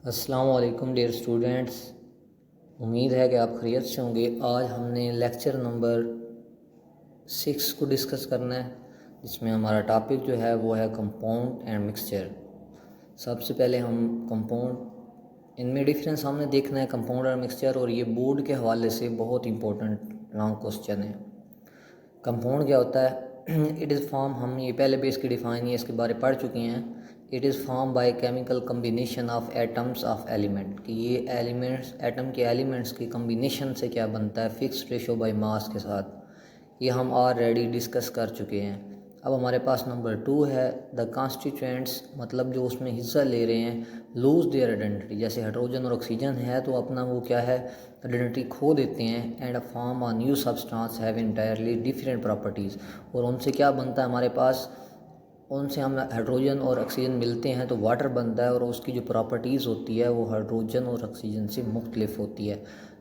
अस्सलाम वालेकुम dear students. उम्मीद है कि आप खैरियत से होंगे। आज हमने लेक्चर नंबर 6 को डिस्कस करना है, जिसमें हमारा टॉपिक जो है वो है कंपाउंड एंड मिक्सचर। सबसे पहले हम कंपाउंड, इनमें डिफरेंस हमने देखना है कंपाउंड और मिक्सचर, और ये बोर्ड के हवाले से बहुत इंपॉर्टेंट लॉन्ग क्वेश्चन है। कंपाउंड क्या होता है? इट इज़ फॉर्म, हम ये पहले भी इसकी डिफाइन, ये इसके बारे पढ़ चुके हैं। It is form by chemical combination of atoms of element, कि ये एलिमेंट्स, एटम के एलिमेंट्स की कम्बिनेशन से क्या बनता है, फिक्स रेशो बाय मास के साथ। ये हम ऑलरेडी डिस्कस कर चुके हैं। अब हमारे पास नंबर 2 है द कॉन्स्टिट्यूएंट्स, मतलब जो उसमें हिस्सा ले रहे हैं, लूज देयर आइडेंटिटी। जैसे हाइड्रोजन और ऑक्सीजन है तो अपना वो क्या है, आइडेंटिटी खो देते हैं। And form a new substance have entirely different properties, और उनसे क्या बनता है हमारे पास, उनसे हम हाइड्रोजन और ऑक्सीजन मिलते हैं तो वाटर बनता है, और उसकी जो प्रॉपर्टीज़ होती है वो हाइड्रोजन और ऑक्सीजन से मुख्तलिफ होती है।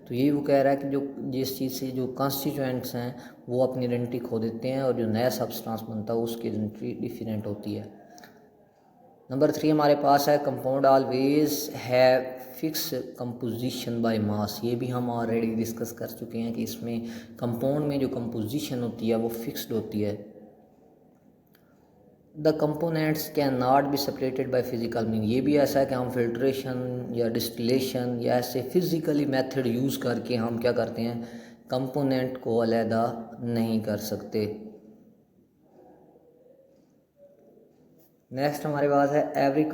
तो यही वो कह रहा है कि जो जिस चीज़ से जो कॉन्स्टिट्यूएंट्स हैं वो अपनी आइडेंटिटी खो देते हैं, और जो नया सब्सटेंस बनता है उसकी आइडेंटिटी डिफरेंट होती है। नंबर 3 हमारे पास है कंपाउंड ऑलवेज है फिक्स कंपोजिशन बाय मास। ये भी हम ऑलरेडी डिस्कस कर चुके हैं कि इसमें कंपाउंड में जो कंपोजिशन होती है वो फिक्स्ड होती है। The components can not be separated by physical mean, ये भी ऐसा है कि हम फिल्ट्रेशन या डिस्टिलेशन या ऐसे फिज़िकली मेथड यूज़ करके हम क्या करते हैं, कंपोनेंट को अलहदा नहीं कर सकते। नेक्स्ट हमारे पास है every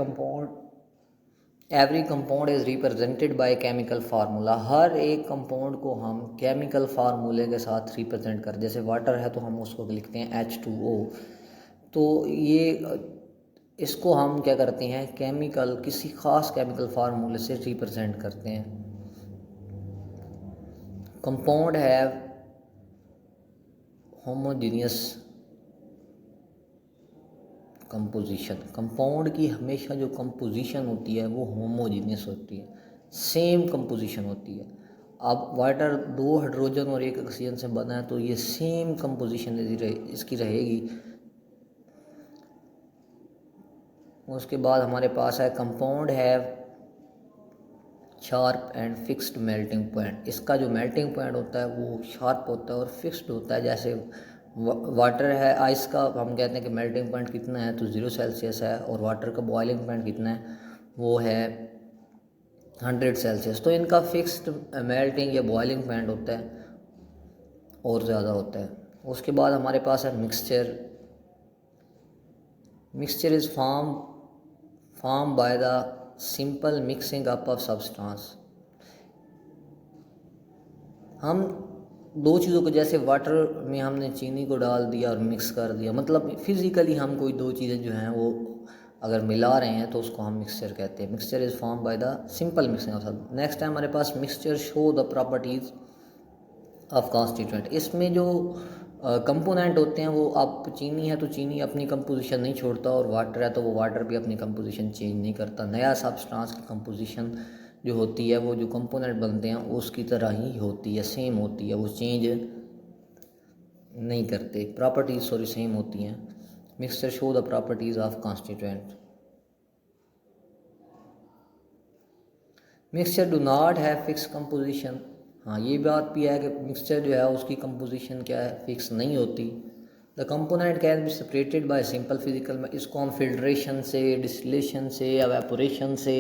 compound is represented by chemical formula. हर एक कंपाउंड को हम केमिकल फार्मूले के साथ रिप्रेजेंट कर, जैसे वाटर है तो हम उसको लिखते हैं H2O। तो ये इसको हम क्या करते हैं, केमिकल, किसी ख़ास केमिकल फार्मूले से रिप्रेजेंट करते हैं। Compound have homogeneous composition. Compound की हमेशा जो कंपोजिशन होती है वो होमोजीनियस होती है, सेम कंपोजिशन होती है। अब वाटर 2 हाइड्रोजन और 1 ऑक्सीजन से बना है तो ये सेम कंपोजिशन इसकी रहेगी। उसके बाद हमारे पास है compound have sharp and fixed melting point. इसका जो मेल्टिंग पॉइंट होता है वो शार्प होता है और फिक्स्ड होता है। जैसे वाटर है, आइस का हम कहते हैं कि मेल्टिंग पॉइंट कितना है तो 0 सेल्सियस है, और वाटर का बॉइलिंग पॉइंट कितना है वो है 100 सेल्सियस। तो इनका फिक्स्ड मेल्टिंग या बॉइलिंग पॉइंट होता है और ज़्यादा होता है। उसके बाद हमारे पास है mixture. Mixture is form by the simple mixing up of substance. हम दो चीज़ों को, जैसे वाटर में हमने चीनी को डाल दिया और मिक्स कर दिया, मतलब फिज़िकली हम कोई दो चीज़ें जो हैं वो अगर मिला रहे हैं तो उसको हम मिक्सचर कहते हैं। Mixture is form by the simple mixing of सब। नेक्स्ट है हमारे पास mixture show the properties of constituent. इसमें जो कंपोनेंट होते हैं वो, अब चीनी है तो चीनी अपनी कंपोजिशन नहीं छोड़ता, और वाटर है तो वो वाटर भी अपनी कंपोजिशन चेंज नहीं करता। नया सब्सटेंस की कंपोजिशन जो होती है वो जो कंपोनेंट बनते हैं उसकी तरह ही होती है, सेम होती है, वो चेंज नहीं करते। प्रॉपर्टीज़ सॉरी सेम होती हैं। Mixture show the properties of constituent. Mixture do not have fix composition. हाँ, ये बात भी है कि मिक्सचर जो है उसकी कंपोजिशन क्या है, फिक्स नहीं होती। The component can be separated by simple physical, इसको हम फिल्ट्रेशन से, डिस्टिलेशन से, एवेपोरेशन से,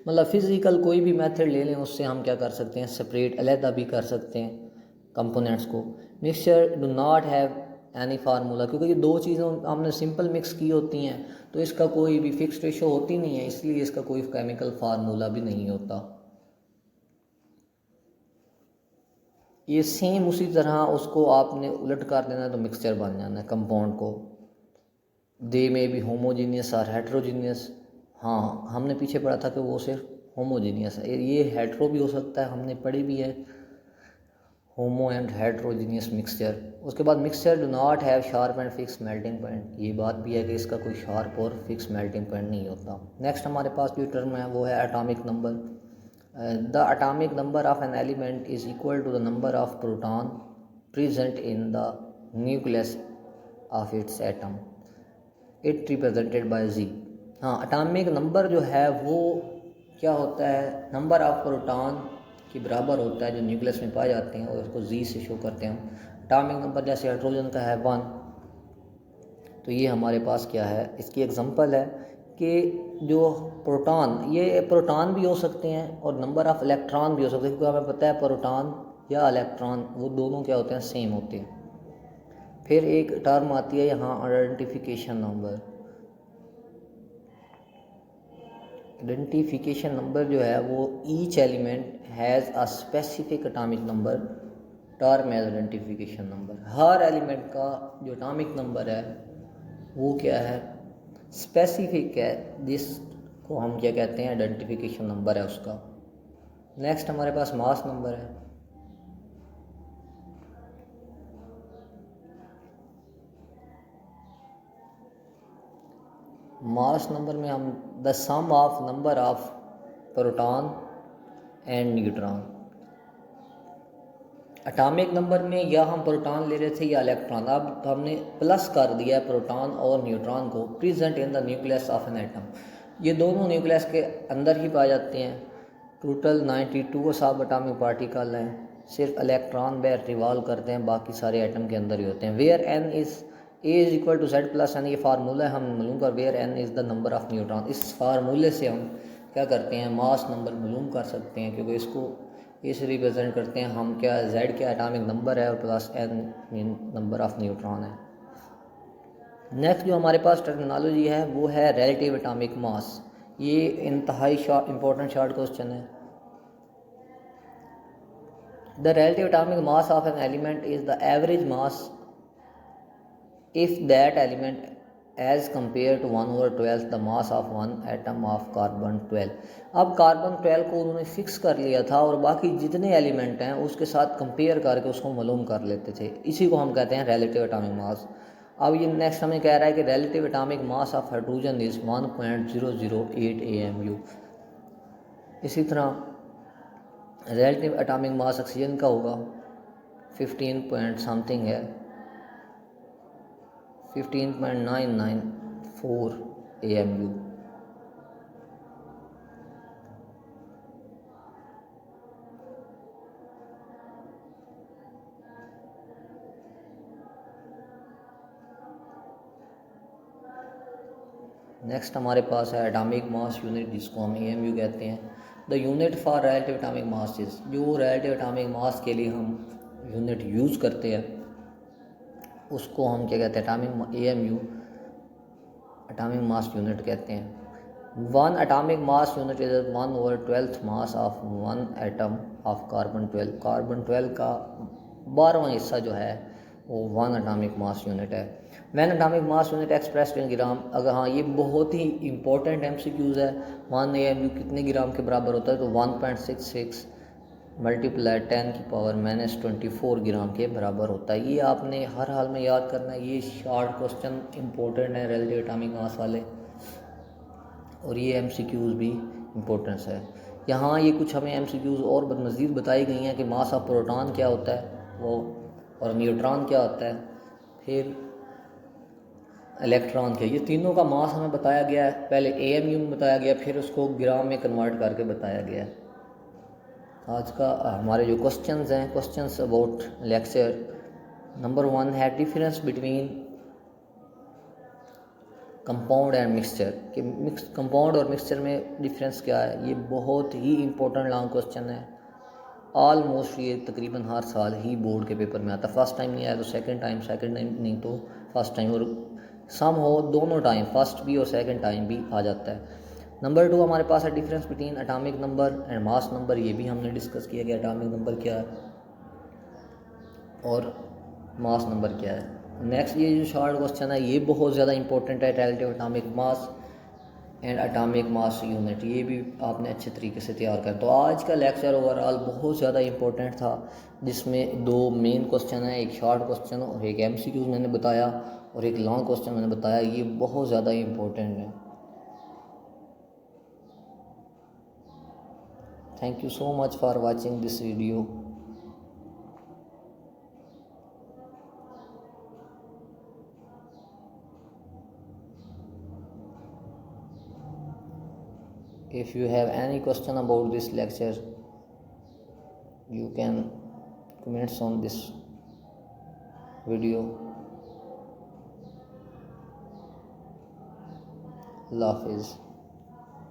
मतलब फिज़िकल कोई भी मेथड ले लें उससे हम क्या कर सकते हैं, सेपरेट, अलहदा भी कर सकते हैं कंपोनेंट्स को। Mixture do not have any formula, क्योंकि ये दो चीज़ें हमने सिंपल मिक्स की होती हैं तो इसका कोई भी फिक्स रेशो होती नहीं है, इसलिए इसका कोई केमिकल फार्मूला भी नहीं होता। ये सेम उसी तरह उसको आपने उलट कर देना है तो मिक्सचर बन जाना है कंपाउंड को। दे में भी होमोजीनियस और हेट्रोजीनियस। हाँ, हमने पीछे पढ़ा था कि वो सिर्फ होमोजीनियस है, ये हेट्रो भी हो सकता है, हमने पढ़ी भी है होमो एंड हेट्रोजीनियस मिक्सचर। उसके बाद mixture do not have sharp and fix melting point. ये बात भी है कि इसका कोई शार्प और फिक्स मेल्टिंग पॉइंट नहीं होता। नेक्स्ट हमारे पास जो टर्म है वो है atomic number. The atomic number of an element is equal to the number of proton present in the nucleus of its atom. It represented by Z। हाँ, atomic number जो है वो क्या होता है, नंबर ऑफ प्रोटॉन के बराबर होता है जो न्यूक्लियस में पाए जाते हैं, और इसको जी से शो करते हैं हम। एटॉमिक नंबर जैसे हाइड्रोजन का है 1, तो ये हमारे पास क्या है, इसकी एग्जांपल है कि जो प्रोटॉन, ये प्रोटॉन भी हो सकते हैं और नंबर ऑफ़ इलेक्ट्रॉन भी हो सकते हैं, क्योंकि हमें पता है प्रोटॉन या इलेक्ट्रॉन वो दोनों क्या होते हैं, सेम होते हैं। फिर एक टर्म आती है यहाँ आइडेंटिफिकेशन नंबर। आइडेंटिफिकेशन नंबर जो है वो each element has a specific atomic number, term as identification number. हर एलिमेंट का जो एटॉमिक नंबर है वो क्या है, स्पेसिफिक है, जिसको हम क्या कहते हैं, आइडेंटिफिकेशन नंबर है उसका। नेक्स्ट हमारे पास मास नंबर है। मास नंबर में हम the sum of number of proton and neutron. Atomic number में या हम प्रोटॉन ले रहे थे या इलेक्ट्रॉन, अब हमने प्लस कर दिया है प्रोटॉन और न्यूट्रॉन को, present in the nucleus of an atom. ये दोनों न्यूक्लियस के अंदर ही पाए जाते हैं। टोटल 92 सब एटॉमिक पार्टिकल हैं, सिर्फ इलेक्ट्रॉन बाहर रिवॉल्व करते हैं, बाकी सारे एटम के अंदर ही होते हैं। Where N is A is equal to Z plus N, ये फार्मूला है हम मालूम कर, where N is the number of neutron. इस फार्मूले से हम क्या करते हैं, मास नंबर मालूम कर सकते हैं, क्योंकि इसको इस रिप्रेजेंट करते हैं हम, क्या जेड क्या एटॉमिक नंबर है और plus N number of neutron है। नेक्स्ट जो हमारे पास टेक्नोलॉजी है वो है रिलेटिव एटॉमिक मास। ये इंतहाई इंपॉर्टेंट शॉर्ट क्वेश्चन है। The relative atomic mass of an element is the average mass if that element as compare to 1/12 the mass of one atom of carbon 12। अब carbon 12 को उन्होंने fix कर लिया था और बाकी जितने एलिमेंट हैं उसके साथ कंपेयर करके उसको मालूम कर लेते थे, इसी को हम कहते हैं रिलेटिव एटॉमिक मास। अब ये नेक्स्ट हमें कह रहा है कि relative atomic mass of hydrogen is 1.008 AMU। इसी तरह रिलेटिव एटॉमिक मास ऑक्सीजन का होगा 15 पॉइंट समथिंग है, 15.994 AMU। नेक्स्ट हमारे पास है एटॉमिक मास यूनिट, जिसको हम AMU कहते हैं। The unit for relative atomic mass is, जो रिलेटिव एटॉमिक मास के लिए हम यूनिट यूज़ करते हैं उसको हम क्या कहते हैं, AMU एटॉमिक मास यूनिट कहते हैं। One atomic mass unit is 1/12 mass of one atom of carbon 12। Carbon 12 का 12वां हिस्सा जो है वो 1 एटॉमिक मास यूनिट है। One atomic mass unit expressed in gram, अगर हाँ ये बहुत ही इंपॉर्टेंट MCQs है, 1 AMU कितने ग्राम के बराबर होता है, तो 1.66 मल्टीप्लाई 10⁻24 ग्राम के बराबर होता है। ये आपने हर हाल में याद करना है, ये शॉर्ट क्वेश्चन इंपॉर्टेंट है रिलेटिव एटॉमिक मास वाले, और ये MCQs भी इम्पोर्टेंस है। यहाँ ये कुछ हमें MCQs और मज़ीद बताई गई हैं कि मास ऑफ प्रोटॉन क्या होता है वो, और न्यूट्रॉन क्या होता है, फिर इलेक्ट्रॉन क्या, ये तीनों का मास हमें बताया गया है। पहले AMU में बताया गया, फिर उसको ग्राम में कन्वर्ट करके बताया गया है। आज का हमारे जो क्वेश्चंस हैं, क्वेश्चंस अबाउट लेक्चर नंबर 1 है difference between compound and mixture, कि कंपाउंड और मिक्सचर में डिफरेंस क्या है। ये बहुत ही इंपॉर्टेंट लॉन्ग क्वेश्चन है। ऑलमोस्ट ये तकरीबन हर साल ही बोर्ड के पेपर में आता है। फर्स्ट टाइम नहीं आया तो सेकंड टाइम नहीं तो फर्स्ट टाइम, और सम हो दोनों टाइम, फर्स्ट भी और सेकंड टाइम भी आ जाता है। नंबर 2 हमारे पास है difference between atomic number and mass number. ये भी हमने डिस्कस किया कि एटॉमिक नंबर क्या है और मास नंबर क्या है। नेक्स्ट ये जो शॉर्ट क्वेश्चन है ये बहुत ज़्यादा इंपॉर्टेंट है, relative atomic mass and atomic mass unit, ये भी आपने अच्छे तरीके से तैयार करें। तो आज का लेक्चर ओवरऑल बहुत ज़्यादा इंपॉर्टेंट था, जिसमें 2 मेन क्वेश्चन है, एक शॉर्ट क्वेश्चन और एक MCQs मैंने बताया, और एक लॉन्ग क्वेश्चन मैंने बताया। ये बहुत ज़्यादा इंपॉर्टेंट है। Thank you so much for watching this video. If you have any question about this lecture, you can comments on this video. Allah Hafiz.